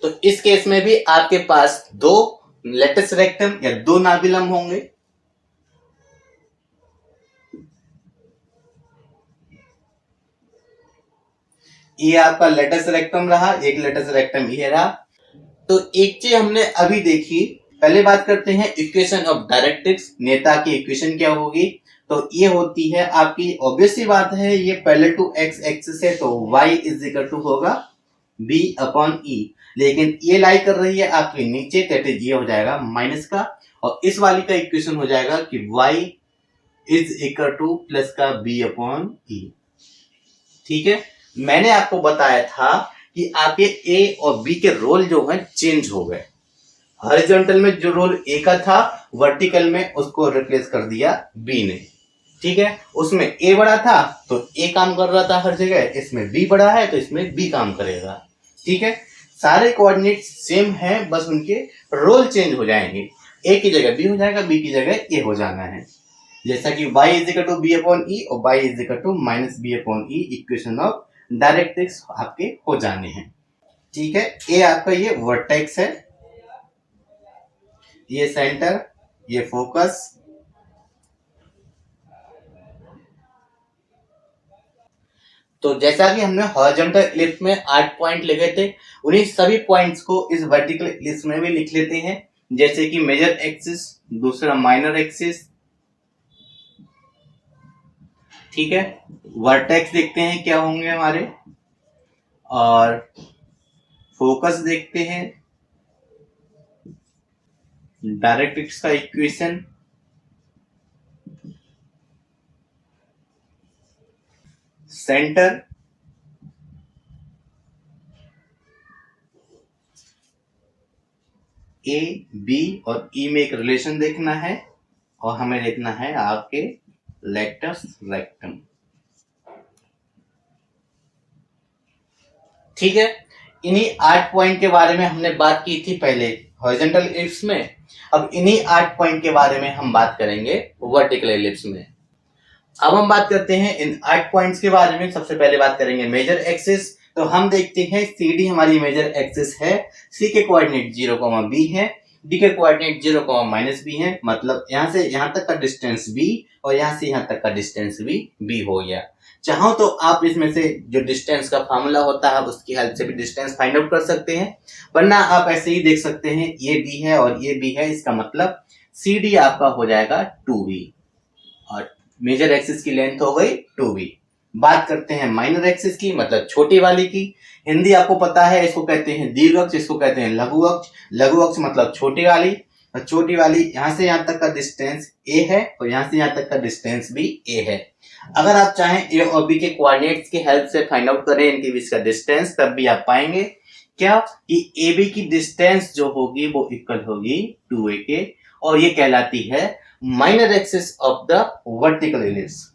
तो इस केस में भी आपके पास दो लेटस रेक्टम या दो नाभिलंब होंगे। ये आपका लेटस रेक्टम रहा, एक लेटस रेक्टम ये रहा। तो एक चीज हमने अभी देखी, पहले बात करते हैं इक्वेशन ऑफ डायरेक्ट्रिक्स। नेता की इक्वेशन क्या होगी, तो ये होती है आपकी, ऑब्वियस सी बात है, ये पैरेलल टू एक्स एक्सिस है तो y इज इक्वल टू होगा b अपॉन ई, लेकिन ये लाई कर रही है आपके नीचे, दैट इज ये हो जाएगा माइनस का, और इस वाली का इक्वेशन हो जाएगा कि y is equal to plus का b अपॉन ई। ठीक है, मैंने आपको बताया था कि आपके ए और बी के रोल जो है चेंज हो गए। हॉरिजॉन्टल में जो रोल ए का था, वर्टिकल में उसको रिप्लेस कर दिया बी ने। ठीक है, उसमें ए बड़ा था तो ए काम कर रहा था हर जगह, इसमें बी बड़ा है तो इसमें बी काम करेगा। ठीक है, सारे कोऑर्डिनेट सेम हैं, बस उनके रोल चेंज हो जाएंगे, ए की जगह बी हो जाएगा, बी की जगह ए हो जाना है। जैसा कि y is equal to b upon e और y is equal to minus b upon e, equation of directrix आपके हो जाने हैं। ठीक है, ए आपका ये वर्टेक्स है, ये सेंटर, ये फोकस, तो जैसा कि हमने हॉरिजॉन्टल इलिप्स में 8 पॉइंट लिखे थे, उन्हीं सभी पॉइंट्स को इस वर्टिकल इलिप्स में भी लिख लेते हैं, जैसे कि मेजर एक्सिस, दूसरा माइनर एक्सिस। ठीक है, वर्टेक्स देखते हैं क्या होंगे हमारे, और फोकस देखते हैं, डायरेक्ट्रिक्स का इक्वेशन, सेंटर, ए बी और ई में एक रिलेशन देखना है, और हमें देखना है आपके लेटस रेक्टम। ठीक है, इन्हीं 8 पॉइंट के बारे में हमने बात की थी पहले हॉरिजॉन्टल इलिप्स में, अब इन्हीं 8 पॉइंट के बारे में हम बात करेंगे वर्टिकल इलिप्स में। अब हम बात करते हैं इन 8 पॉइंट्स के बारे में। सबसे पहले बात करेंगे मेजर एक्सिस, तो हम देखते हैं CD हमारी मेजर एक्सिस है, C के कोऑर्डिनेट 0, b है, D के कोऑर्डिनेट 0, माइनस b है, मतलब यहां से यहां तक का डिस्टेंस b और यहां से यहां तक का डिस्टेंस भी b हो गया। चाहो तो आप इसमें से जो डिस्टेंस का फॉर्मूला होता है उसकी हेल्प से भी डिस्टेंस फाइंड आउट कर सकते हैं, वरना आप ऐसे ही देख सकते हैं ये b है और ये b है, इसका मतलब CD आपका हो जाएगा 2b और मेजर एक्सिस की लेंथ हो गई 2b। बात करते हैं माइनर एक्सिस की, मतलब छोटी वाली की। हिंदी आपको पता है, इसको कहते हैं दीर्घ अक्ष, इसको कहते हैं लघु अक्ष। लघु अक्ष मतलब छोटी वाली, और छोटी वाली यहां से यहां तक का डिस्टेंस a है और यहां से यहां तक का डिस्टेंस भी a है। अगर आप चाहें a और b के कोऑर्डिनेट्स की हेल्प से फाइंड आउट करें इनके बीच का डिस्टेंस, तब भी आप पाएंगे क्या कि AB की डिस्टेंस जो होगी वो इक्वल होगी 2a के, और ये कहलाती है minor axis of the vertical ellipse.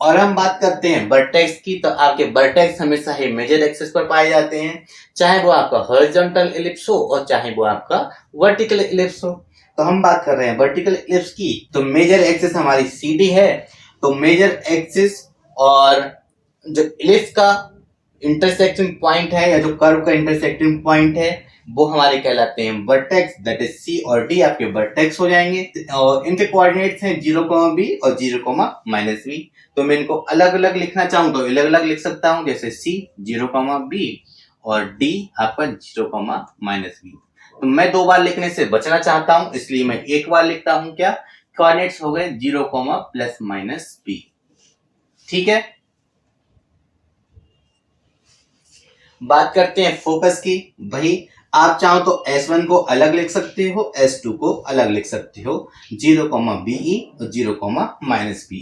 और हम बात करते हैं वर्टेक्स की, तो आपके वर्टेक्स हमेशा ही मेजर एक्सिस पर पाए जाते हैं, चाहे वो आपका हॉरिजॉन्टल इलिप्स हो और चाहे वो आपका वर्टिकल इलिप्स हो। तो हम बात कर रहे हैं वर्टिकल इलिप्स की, तो मेजर एक्सिस हमारी CD है, तो मेजर एक्सिस और जो इलिप्स का इंटरसेक्टिंग पॉइंट है या जो कर्व का इंटरसेक्टिंग पॉइंट है वो हमारे कहलाते हैं वर्टेक्स, दैट इज C और D आपके वर्टेक्स हो जाएंगे, और इनके कोऑर्डिनेट्स हैं 0, b और 0, b। तो मैं इनको अलग अलग लिखना चाहूं तो अलग अलग लिख सकता हूं, जैसे C 0, b और D आपका 0, b। तो मैं 2 बार लिखने से बचना चाहता हूं, इसलिए मैं एक बार लिखता हूं। क्या कोऑर्डिनेट्स हो गए 0, +-b। ठीक है, बात करते हैं फोकस की। वही आप चाहो तो S1 को अलग लिख सकते हो, S2 को अलग लिख सकते हो, 0, BE और 0, -BE,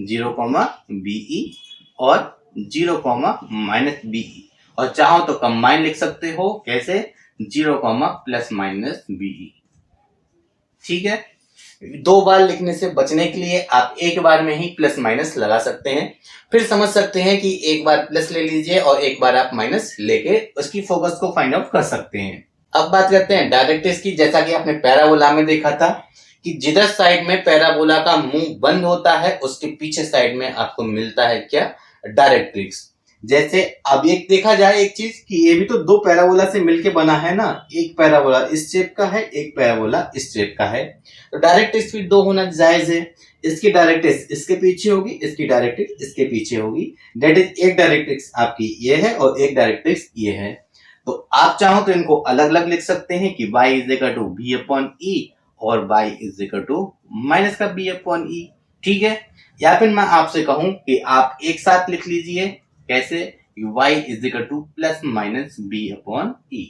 0, BE और 0, -BE, और चाहो तो कंबाइन लिख सकते हो, कैसे, 0, ±BE। ठीक है, दो बार लिखने से बचने के लिए आप एक बार में ही प्लस माइनस लगा सकते हैं। फिर समझ सकते हैं कि एक बार प्लस ले लीजिए और एक बार आप माइनस लेके उसकी फोकस को फाइंड आउट कर सकते हैं। अब बात करते हैं डायरेक्ट्रिक्स की। जैसा कि आपने पैराबोला में देखा था कि जिधर साइड में पैराबोला का मुंह बंद होता है उसके पीछे साइड में आपको मिलता है क्या, डायरेक्ट्रिक्स। जैसे अब एक देखा जाए एक चीज कि ये भी तो दो पैराबोला से मिलके बना है ना, एक पैराबोला इस शेप का है, एक पैराबोला इस शेप का है, तो डायरेक्ट्रिक्स भी दो होना जायज है। इसकी डायरेक्ट्रिक्स इसके पीछे होगी, इसकी डायरेक्ट्रिक्स इसके पीछे होगी, दैट इज एक डायरेक्ट्रिक्स आपकी ये है और एक डायरेक्ट्रिक्स ये है। तो आप चाहो तो इनको अलग अलग लिख सकते हैं कि y = b/e और y = -b/e। ठीक है, या फिर मैं आपसे कहूं कि आप एक साथ लिख लीजिए, कैसे, y = ±b/e।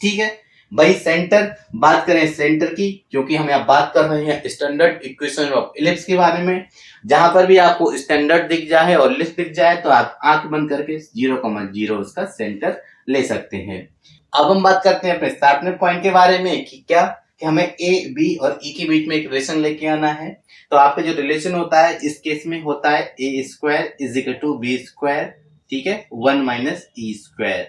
ठीक है भाई। सेंटर, बात करें सेंटर की, क्योंकि हम यहाँ बात कर रहे हैं स्टैंडर्ड इक्वेशन ऑफ इलिप्स के बारे में। जहां पर भी आपको स्टैंडर्ड दिख जाए और इलिप्स दिख जाए तो आप आंख बंद करके 0, 0 उसका सेंटर ले सकते हैं। अब हम बात करते हैं अपने 7वें पॉइंट के बारे में कि क्या कि हमें ए, बी और ई के बीच में एक रिलेशन लेके आना है। तो आपका जो रिलेशन होता है इस केस में होता है a² = b², ठीक है, 1 - e²।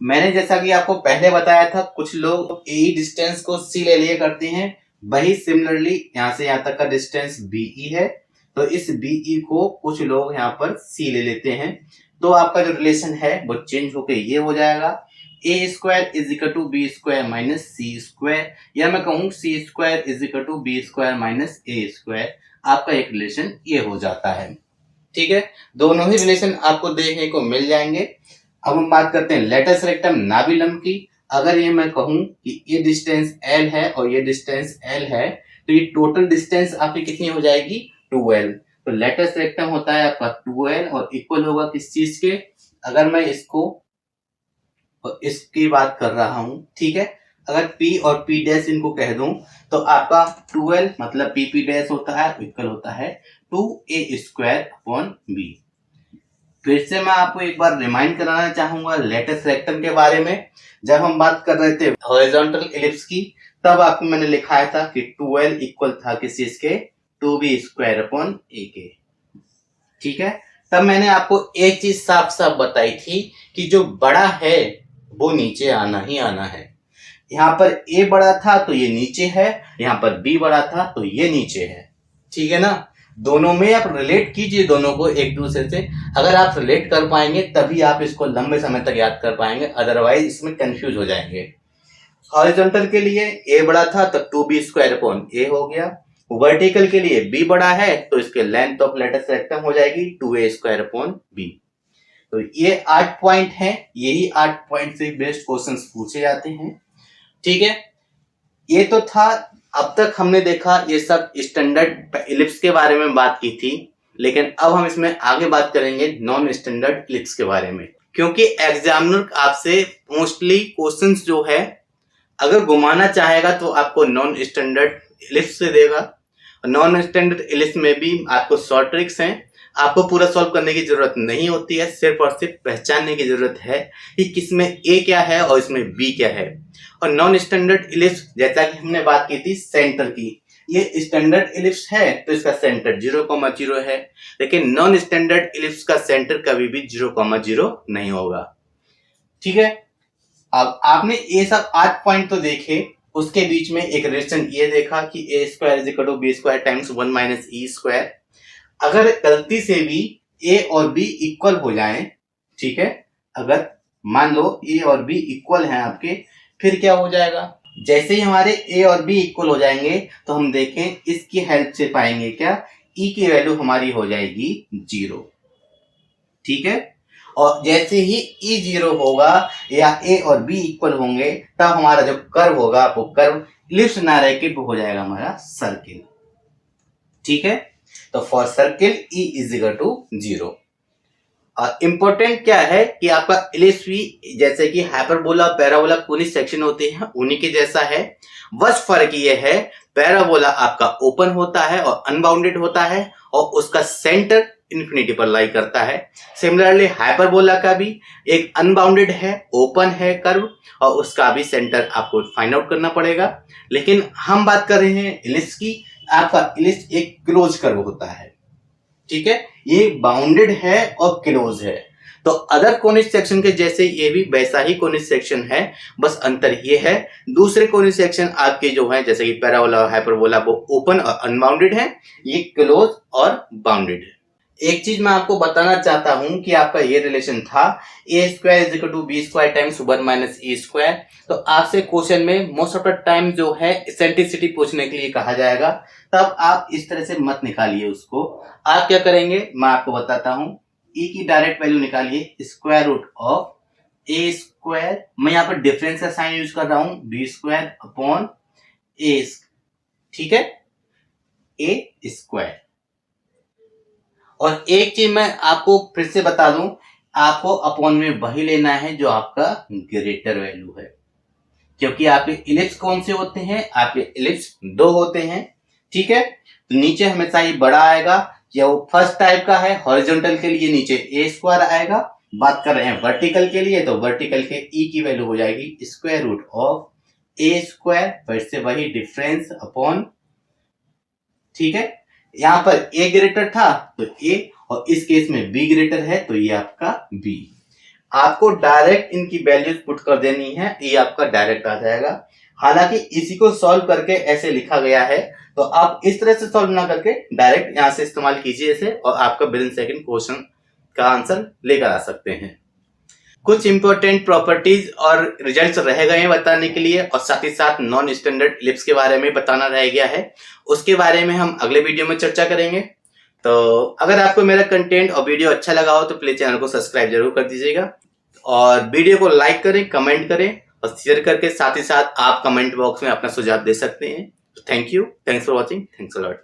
मैंने जैसा कि आपको पहले बताया था, कुछ लोग ए डिस्टेंस को सी ले लिए करते हैं, वही सिमिलरली यहाँ से यहाँ तक का डिस्टेंस बीई है, तो इस बीई को कुछ लोग यहाँ पर सी ले लेते हैं। तो आपका जो रिलेशन है वो चेंज होके ये हो जाएगा, a² = b² - c², या मैं कहूँ c² = b² - a²। आपका एक रिलेशन ये हो जाता है। ठीक है, दोनों ही रिलेशन आपको देखने को मिल जाएंगे। अब हम बात करते हैं लेटस रेक्टम नाभिलंब की। अगर ये मैं कहूं कि ये डिस्टेंस L है और ये डिस्टेंस L है, तो ये टोटल डिस्टेंस आपकी कितनी हो जाएगी, 2L। तो लेटस रेक्टम होता है आपका 2L और इक्वल होगा किस चीज के, अगर मैं इसको इसकी बात कर रहा हूं, ठीक है, अगर P और P डैश इनको कह दूं तो आपका 2L मतलब PP डैश होता है इक्वल होता है 2a²/b। फिर से मैं आपको एक बार रिमाइंड कराना चाहूंगा लेटस रेक्टम के बारे में। जब हम बात कर रहे थे हॉरिजॉन्टल इलिप्स की, तब आपको मैंने लिखाया था कि 2L इक्वल था किस चीज के, 2b²/a के। ठीक है, तब मैंने आपको एक चीज साफ साफ बताई थी कि जो बड़ा है वो नीचे आना ही आना है। यहाँ पर a बड़ा था तो ये नीचे है, यहाँ पर b बड़ा था तो ये नीचे है। ठीक है ना, दोनों में आप रिलेट कीजिए दोनों को एक दूसरे से। अगर आप रिलेट कर पाएंगे तभी आप इसको लंबे समय तक याद कर पाएंगे, अदरवाइज इसमें कंफ्यूज हो जाएंगे। हॉरिजॉन्टल के लिए a बड़ा था तो 2b²/a हो गया, वर्टिकल के लिए b बड़ा है तो इसके लेंथ ऑफ लेटस रेक्टम हो जाएगी 2a²/b। तो ये 8 पॉइंट हैं, यही 8 पॉइंट से बेस्ट क्वेश्चंस पूछे जाते हैं। ठीक है, ये तो था। अब तक हमने देखा ये सब स्टैंडर्ड इलिप्स के बारे में बात की थी, लेकिन अब हम इसमें आगे बात करेंगे नॉन स्टैंडर्ड इलिप्स के बारे में, क्योंकि एग्जामिनर आपसे मोस्टली क्वेश्चंस जो है अगर घुमाना चाहेगा तो आपको नॉन स्टैंडर्ड इलिप्स से देगा। नॉन स्टैंडर्ड इलिप्स में भी आपको शॉर्ट ट्रिक्स हैं, आपको पूरा सॉल्व करने की जरूरत नहीं होती है, सिर्फ और सिर्फ पहचानने की जरूरत है कि किसमें ए क्या है और इसमें बी क्या है। और नॉन स्टैंडर्ड इलिप्स जैसा कि हमने बात की थी सेंटर की, ये स्टैंडर्ड इलिप्स है तो इसका सेंटर 0, 0 है, लेकिन नॉन स्टैंडर्ड इलिप्स का सेंटर कभी भी 0, 0 नहीं होगा। ठीक है, अब आपने ये सब 8 पॉइंट तो देखे, उसके बीच में एक रिलेशन ये देखा कि a² = b² × 1 - e²। अगर गलती से भी a और b इक्वल हो जाएं, ठीक है, अगर मान लो a और b इक्वल हैं आपके, फिर क्या हो जाएगा, जैसे ही हमारे a और b इक्वल हो जाएंगे तो हम देखें इसकी हेल्प से पाएंगे क्या, e की वैल्यू हमारी हो जाएगी 0। ठीक है, और जैसे ही e 0 होगा या a और b इक्वल होंगे तब हमारा जो कर्व होगा वो कर्व इलिप्स ना रह के हो जाएगा हमारा सर्किल। ठीक है, तो फॉर सर्किल e = 0। इंपॉर्टेंट क्या है कि आपका इलिप्स भी जैसे कि हाइपरबोला पैराबोला कोनिक सेक्शन होते हैं उन्हीं के जैसा है। बस फर्क ये है पैराबोला आपका ओपन होता है और अनबाउंडेड होता है और उसका सेंटर इन्फिनिटी पर लाई करता है। सिमिलरली हाइपरबोला का भी एक अनबाउंडेड है, ओपन है कर्व और उसका भी सेंटर आपको फाइंड आउट करना पड़ेगा। लेकिन हम बात कर रहे हैं इलिप्स की। आपका इलिप्स एक क्लोज कर्व होता है, ठीक है, ये बाउंडेड है और क्लोज है। तो अदर कोनिक सेक्शन के जैसे ये भी वैसा ही कोनिक सेक्शन है, बस अंतर ये है दूसरे कोनिक सेक्शन आपके जो है जैसे कि पैराबोला और हाइपरबोला वो ओपन और अनबाउंडेड है, ये क्लोज और बाउंडेड है। एक चीज मैं आपको बताना चाहता हूं कि आपका ये रिलेशन था a square is equal to b square times 1 minus a square. तो आपसे क्वेश्चन में मोस्ट ऑफ द टाइम जो है इसेंट्रिसिटी पूछने के लिए कहा जाएगा, तब आप इस तरह से मत निकालिए उसको। आप क्या करेंगे मैं आपको बताता हूं, e की डायरेक्ट वैल्यू निकालिए square root of a square, मैं यहाँ पर डिफरेंस का साइन यूज कर रहा हूं, बी स्क्वायर अपॉन ए, ठीक है, ए स्क्वायर। और एक चीज मैं आपको फिर से बता दूं, आपको अपॉन में वही लेना है जो आपका ग्रेटर वैल्यू है, क्योंकि आपके इलिप्स कौन से होते हैं, आपके इलिप्स 2 होते हैं, ठीक है। तो नीचे हमेशा ही बड़ा आएगा, या वो फर्स्ट टाइप का है हॉरिजॉन्टल के लिए नीचे ए स्क्वायर आएगा। बात कर रहे हैं वर्टिकल के लिए, तो वर्टिकल के ई की वैल्यू हो जाएगी square root of a square, फिर से वही डिफरेंस अपॉन, ठीक है। यहां पर ए ग्रेटर था तो ए, और इस केस में बी ग्रेटर है तो ये आपका बी। आपको डायरेक्ट इनकी वैल्यूज पुट कर देनी है, ये आपका डायरेक्ट आ जाएगा। हालांकि इसी को सॉल्व करके ऐसे लिखा गया है, तो आप इस तरह से सॉल्व ना करके डायरेक्ट यहां से इस्तेमाल कीजिए इसे, और आपका विद इन सेकंड क्वेश्चन का आंसर लेकर आ सकते हैं। कुछ इंपॉर्टेंट प्रॉपर्टीज और रिजल्ट्स रह गए हैं बताने के लिए, और साथ ही साथ नॉन स्टैंडर्ड इलिप्स के बारे में बताना रह गया है, उसके बारे में हम अगले वीडियो में चर्चा करेंगे। तो अगर आपको मेरा कंटेंट और वीडियो अच्छा लगा हो तो प्लीज चैनल को सब्सक्राइब जरूर कर दीजिएगा, और वीडियो को लाइक करें, कमेंट करें और शेयर करके साथ ही साथ आप कमेंट बॉक्स में अपना सुझाव दे सकते हैं। Thank you, thanks for watching, thanks a lot.